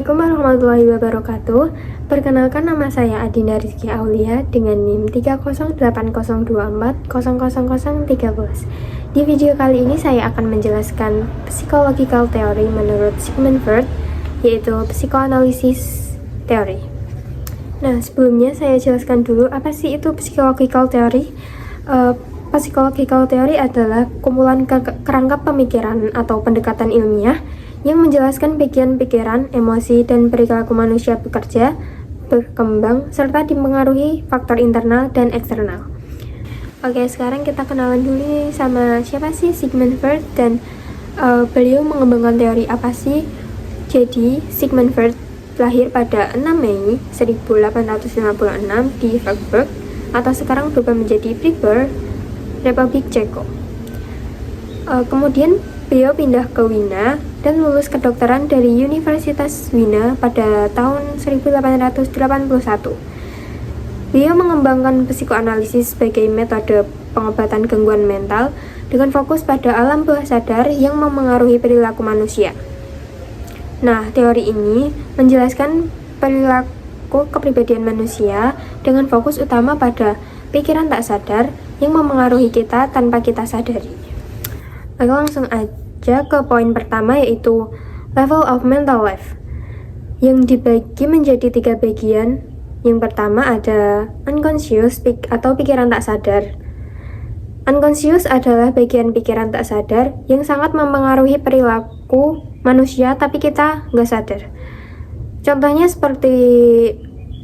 Assalamualaikum warahmatullahi wabarakatuh. Perkenalkan, nama saya Adinda Rizky Aulia dengan NIM 30802400013. Di video kali ini saya akan menjelaskan psychological theory menurut Sigmund Freud, yaitu psikoanalisis teori. Nah, sebelumnya saya jelaskan dulu apa sih itu psychological theory. Psychological theory adalah kumpulan kerangka pemikiran atau pendekatan ilmiah yang menjelaskan pikiran, emosi, dan perilaku manusia bekerja, berkembang, serta dipengaruhi faktor internal dan eksternal. Oke, sekarang kita kenalan dulu nih sama siapa sih Sigmund Freud dan beliau mengembangkan teori apa sih. Jadi, Sigmund Freud lahir pada 6 Mei 1856 di Freiburg, atau sekarang berubah menjadi Freiburg, Republik Ceko. Kemudian beliau pindah ke Wina dan lulus kedokteran dari Universitas Wina pada tahun 1881. Beliau mengembangkan psikoanalisis sebagai metode pengobatan gangguan mental dengan fokus pada alam bawah sadar yang memengaruhi perilaku manusia. Nah, teori ini menjelaskan perilaku kepribadian manusia dengan fokus utama pada pikiran tak sadar yang memengaruhi kita tanpa kita sadari. Oke, langsung aja ke poin pertama, yaitu level of mental life, yang dibagi menjadi 3 bagian. Yang pertama ada unconscious atau pikiran tak sadar. Unconscious adalah bagian pikiran tak sadar yang sangat memengaruhi perilaku manusia tapi kita nggak sadar. Contohnya seperti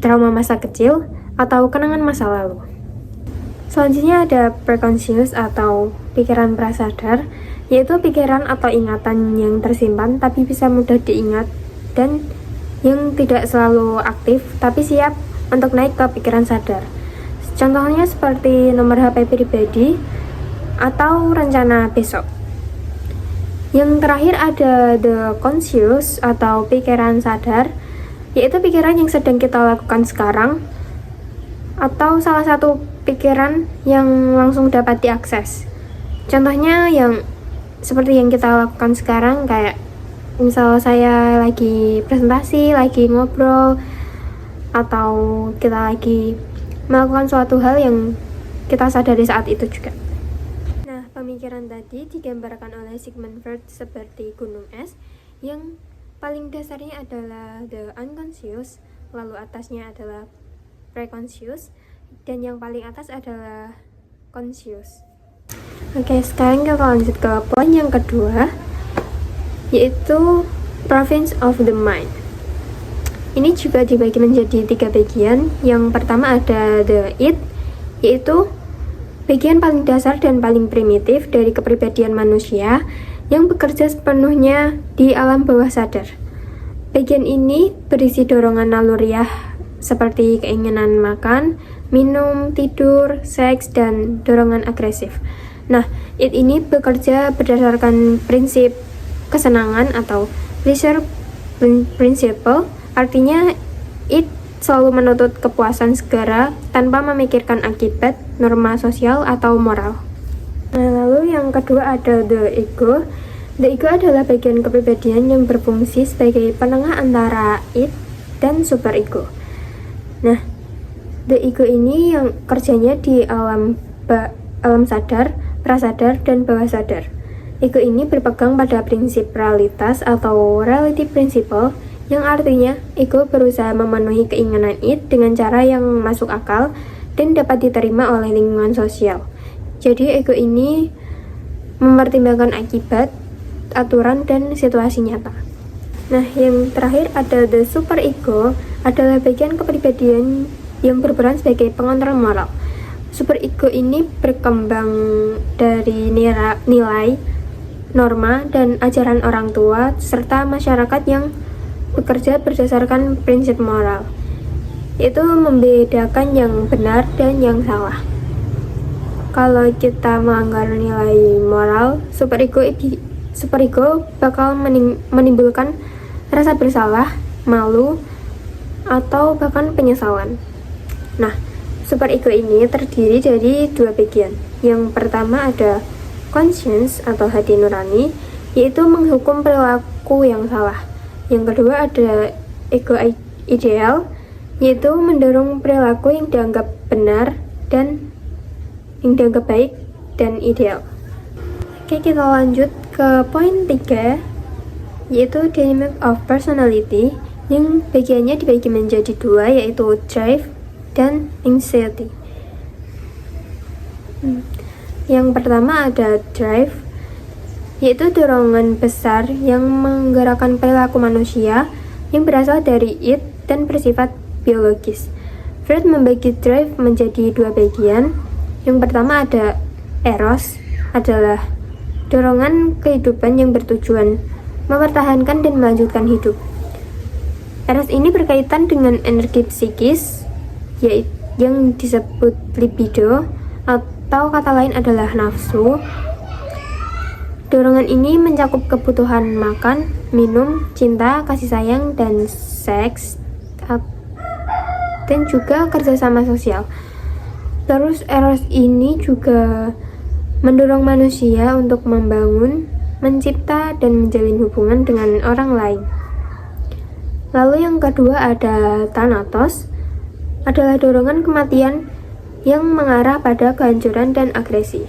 trauma masa kecil atau kenangan masa lalu. Selanjutnya ada preconscious atau pikiran prasadar, yaitu pikiran atau ingatan yang tersimpan tapi bisa mudah diingat dan yang tidak selalu aktif tapi siap untuk naik ke pikiran sadar. Contohnya seperti nomor HP pribadi atau rencana besok. Yang terakhir ada the conscious atau pikiran sadar, yaitu pikiran yang sedang kita lakukan sekarang atau salah satu pikiran yang langsung dapat diakses. Contohnya yang seperti yang kita lakukan sekarang, kayak misal saya lagi presentasi, lagi ngobrol, atau kita lagi melakukan suatu hal yang kita sadari saat itu juga. Nah, pemikiran tadi digambarkan oleh Sigmund Freud seperti gunung es, yang paling dasarnya adalah the unconscious, lalu atasnya adalah preconscious, dan yang paling atas adalah conscious. Oke, sekarang kita lanjut ke poin yang kedua, yaitu province of the mind. Ini juga dibagi menjadi 3 bagian. Yang pertama ada the id, yaitu bagian paling dasar dan paling primitif dari kepribadian manusia yang bekerja sepenuhnya di alam bawah sadar. Bagian ini berisi dorongan naluriah seperti keinginan makan, minum, tidur, seks, dan dorongan agresif. Nah, id ini bekerja berdasarkan prinsip kesenangan atau pleasure principle. Artinya, id selalu menuntut kepuasan segera tanpa memikirkan akibat, norma sosial, atau moral. Nah, lalu yang kedua ada the ego. The ego adalah bagian kepribadian yang berfungsi sebagai penengah antara id dan superego. Nah, the ego ini yang kerjanya di alam sadar, prasadar, dan bawah sadar. Ego ini berpegang pada prinsip realitas atau reality principle, yang artinya ego berusaha memenuhi keinginan id dengan cara yang masuk akal dan dapat diterima oleh lingkungan sosial. Jadi ego ini mempertimbangkan akibat, aturan, dan situasi nyata. Nah, yang terakhir ada the superego, adalah bagian kepribadian yang berperan sebagai pengontrol moral. Superego ini berkembang dari nilai, norma, dan ajaran orang tua serta masyarakat yang bekerja berdasarkan prinsip moral, yaitu membedakan yang benar dan yang salah. Kalau kita melanggar nilai moral, superego bakal menimbulkan rasa bersalah, malu, atau bahkan penyesalan. Nah, superego ini terdiri dari 2 bagian. Yang pertama ada conscience atau hati nurani, yaitu menghukum perilaku yang salah. Yang kedua ada ego ideal, yaitu mendorong perilaku yang dianggap benar dan yang dianggap baik dan ideal. Oke, kita lanjut ke poin 3, yaitu dynamic of personality, yang bagiannya dibagi menjadi 2, yaitu drive dan anxiety. Yang pertama ada drive, yaitu dorongan besar yang menggerakkan perilaku manusia yang berasal dari id dan bersifat biologis. Freud membagi drive menjadi 2 bagian. Yang pertama ada eros, adalah dorongan kehidupan yang bertujuan mempertahankan dan melanjutkan hidup. Eros ini berkaitan dengan energi psikis, yaitu yang disebut libido, atau kata lain adalah nafsu. Dorongan ini mencakup kebutuhan makan, minum, cinta, kasih sayang, dan seks, dan juga kerjasama sosial. Terus eros ini juga mendorong manusia untuk membangun, mencipta, dan menjalin hubungan dengan orang lain. Lalu yang kedua ada thanatos, adalah dorongan kematian yang mengarah pada kehancuran dan agresi.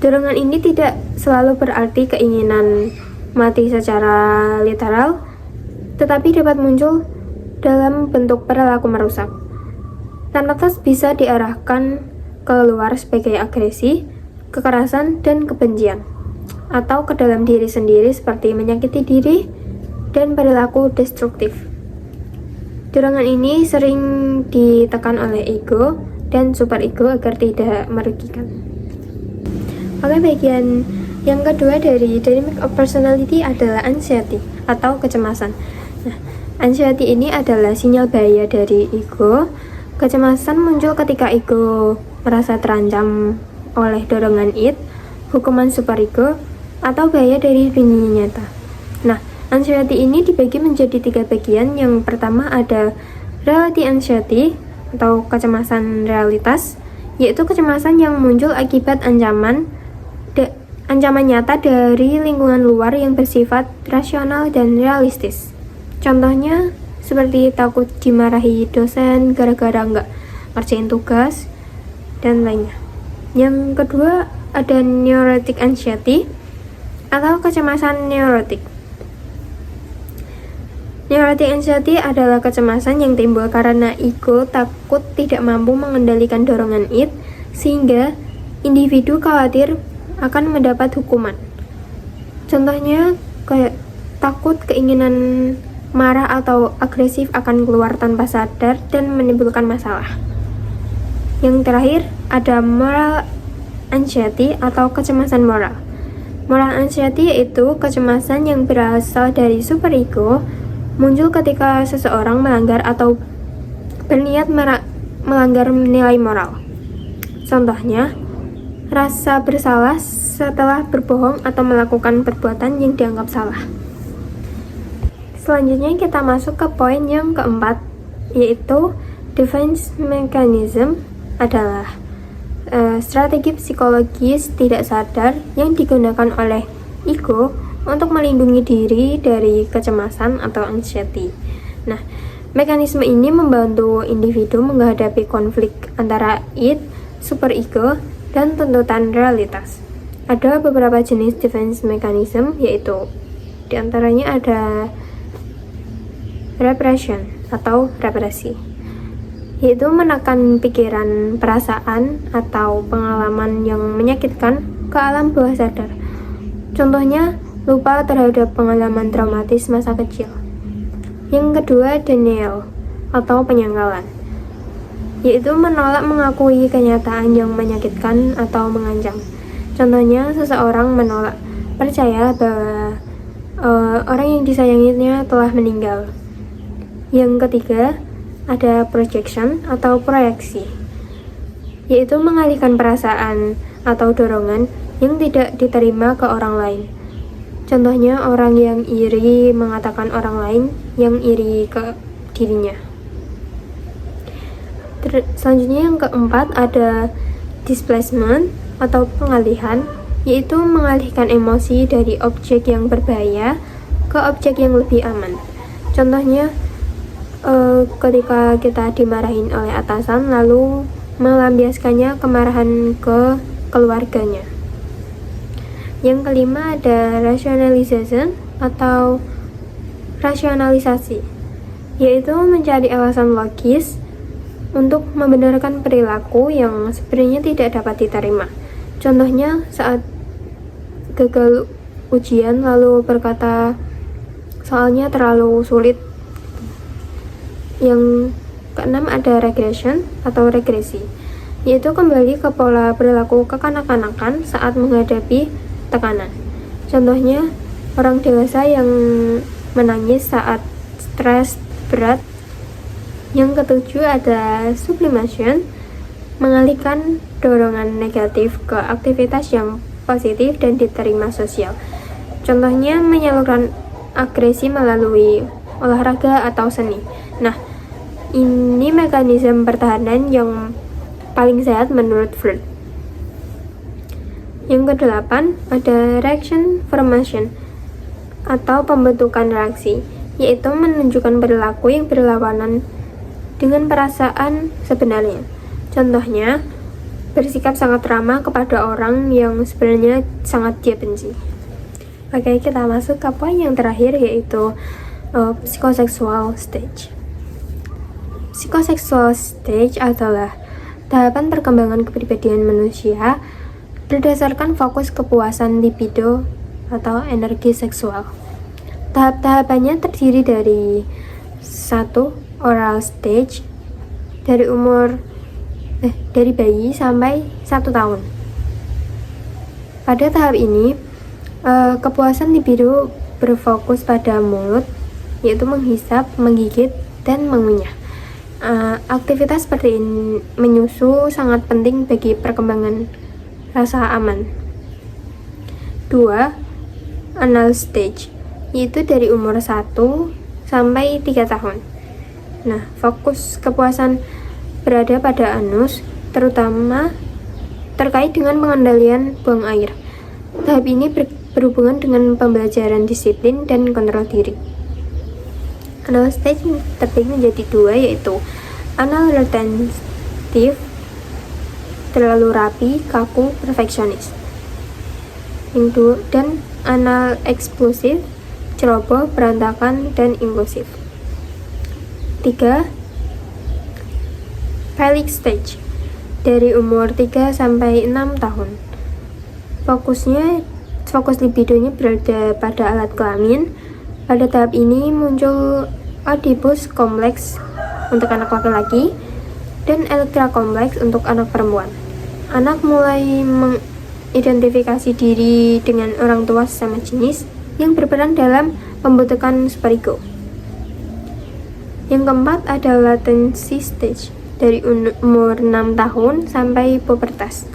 Dorongan ini tidak selalu berarti keinginan mati secara literal, tetapi dapat muncul dalam bentuk perilaku merusak. Thanatos bisa diarahkan keluar sebagai agresi, kekerasan, dan kebencian, atau ke dalam diri sendiri seperti menyakiti diri dan perilaku destruktif. Dorongan ini sering ditekan oleh ego dan superego agar tidak merugikan. Oke, bagian yang kedua dari dynamic of personality adalah anxiety atau kecemasan. Nah, anxiety ini adalah sinyal bahaya dari ego. Kecemasan muncul ketika ego merasa terancam oleh dorongan id, hukuman superego, atau bahaya dari dunia nyata. Nah, anxiety ini dibagi menjadi 3 bagian. Yang pertama ada reality anxiety atau kecemasan realitas, yaitu kecemasan yang muncul akibat ancaman nyata dari lingkungan luar yang bersifat rasional dan realistis. Contohnya seperti takut dimarahi dosen gara-gara nggak ngerjain tugas dan lainnya. Yang kedua ada neurotic anxiety atau kecemasan neurotik. Neurotic anxiety adalah kecemasan yang timbul karena ego takut tidak mampu mengendalikan dorongan id, sehingga individu khawatir akan mendapat hukuman. Contohnya kayak takut keinginan marah atau agresif akan keluar tanpa sadar dan menimbulkan masalah. Yang terakhir ada moral anxiety atau kecemasan moral. Moral anxiety yaitu kecemasan yang berasal dari superego, muncul ketika seseorang melanggar atau berniat melanggar nilai moral. Contohnya, rasa bersalah setelah berbohong atau melakukan perbuatan yang dianggap salah. Selanjutnya kita masuk ke poin yang keempat, yaitu defense mechanism adalah strategi psikologis tidak sadar yang digunakan oleh ego untuk melindungi diri dari kecemasan atau anxiety. Nah, mekanisme ini membantu individu menghadapi konflik antara id, superego, dan tuntutan realitas. Ada beberapa jenis defense mechanism, yaitu diantaranya ada repression atau represi, yaitu menekan pikiran, perasaan, atau pengalaman yang menyakitkan ke alam bawah sadar. Contohnya, lupa terhadap pengalaman traumatis masa kecil. Yang kedua, denial atau penyangkalan, yaitu menolak mengakui kenyataan yang menyakitkan atau mengancam. Contohnya, seseorang menolak percaya bahwa orang yang disayanginya telah meninggal. Yang ketiga, ada projection atau proyeksi, yaitu mengalihkan perasaan atau dorongan yang tidak diterima ke orang lain. Contohnya, orang yang iri mengatakan orang lain yang iri ke dirinya. Selanjutnya yang keempat ada displacement atau pengalihan, yaitu mengalihkan emosi dari objek yang berbahaya ke objek yang lebih aman. Contohnya, ketika kita dimarahin oleh atasan lalu melampiaskannya kemarahan ke keluarganya. Yang kelima ada rationalization atau rasionalisasi, yaitu mencari alasan logis untuk membenarkan perilaku yang sebenarnya tidak dapat diterima. Contohnya saat gagal ujian lalu berkata soalnya terlalu sulit. Yang keenam ada regression atau regresi, yaitu kembali ke pola perilaku kekanak-kanakan saat menghadapi tekanan. Contohnya orang dewasa yang menangis saat stres berat. Yang ketujuh ada sublimation, mengalihkan dorongan negatif ke aktivitas yang positif dan diterima sosial. Contohnya menyalurkan agresi melalui olahraga atau seni. Nah, ini mekanisme pertahanan yang paling sehat menurut Freud. Yang kedelapan ada reaction formation atau pembentukan reaksi, yaitu menunjukkan perilaku yang berlawanan dengan perasaan sebenarnya. Contohnya, bersikap sangat ramah kepada orang yang sebenarnya sangat dia benci. Oke, kita masuk ke poin yang terakhir, yaitu psychosexual stage. Psychosexual stage adalah tahapan perkembangan kepribadian manusia berdasarkan fokus kepuasan libido atau energi seksual. Tahap-tahapannya terdiri dari 1. Oral stage, dari bayi sampai 1 tahun. Pada tahap ini, kepuasan libido berfokus pada mulut, yaitu menghisap, menggigit, dan mengunyah. Aktivitas seperti ini menyusu sangat penting bagi perkembangan rasa aman. 2. Anal stage, yaitu dari umur 1 sampai 3 tahun. Nah, fokus kepuasan berada pada anus, terutama terkait dengan pengendalian buang air. Tahap ini berhubungan dengan pembelajaran disiplin dan kontrol diri. Anal stage terbagi menjadi 2, yaitu anal retentive, terlalu rapi, kaku, perfeksionis. Yang 2, dan anal eksplosif, ceroboh, berantakan, dan impulsif. 3. Phallic stage, dari umur 3 sampai 6 tahun. Fokus libidonya berada pada alat kelamin. Pada tahap ini muncul Oedipus kompleks untuk anak laki-laki dan Elektra kompleks untuk anak perempuan. Anak mulai mengidentifikasi diri dengan orang tua sesama jenis yang berperan dalam pembentukan superego. Yang keempat ada latency stage, dari umur 6 tahun sampai pubertas.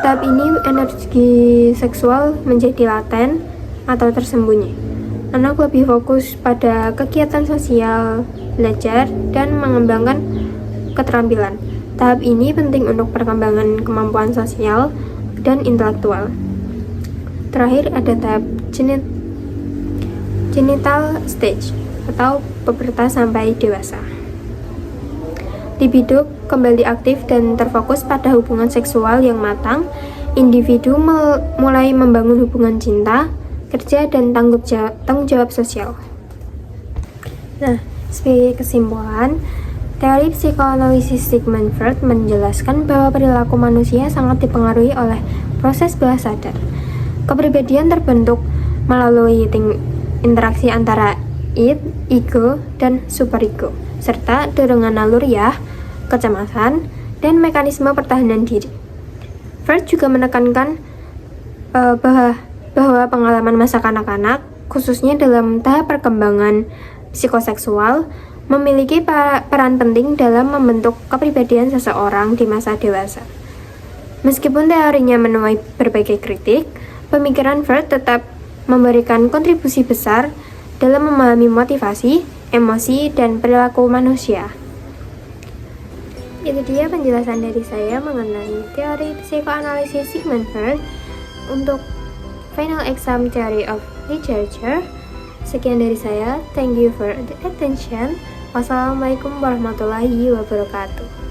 Tahap ini energi seksual menjadi laten atau tersembunyi. Anak lebih fokus pada kegiatan sosial, belajar, dan mengembangkan keterampilan. Tahap ini penting untuk perkembangan kemampuan sosial dan intelektual. Terakhir ada tahap genital stage atau pubertas sampai dewasa. Libido kembali aktif dan terfokus pada hubungan seksual yang matang. Individu mulai membangun hubungan cinta, kerja, dan tanggung jawab sosial. Nah, sebagai kesimpulan, teori psikoanalisis Sigmund Freud menjelaskan bahwa perilaku manusia sangat dipengaruhi oleh proses bawah sadar. Kepribadian terbentuk melalui interaksi antara id, ego, dan superego, serta dorongan naluriah, kecemasan, dan mekanisme pertahanan diri. Freud juga menekankan bahwa pengalaman masa kanak-kanak, khususnya dalam tahap perkembangan psikoseksual, memiliki peran penting dalam membentuk kepribadian seseorang di masa dewasa. Meskipun teorinya menuai berbagai kritik, pemikiran Freud tetap memberikan kontribusi besar dalam memahami motivasi, emosi, dan perilaku manusia. Itu dia penjelasan dari saya mengenai teori psikoanalisis Sigmund Freud untuk Final Exam Theory of Literature. Sekian dari saya. Thank you for the attention. Wassalamualaikum warahmatullahi wabarakatuh.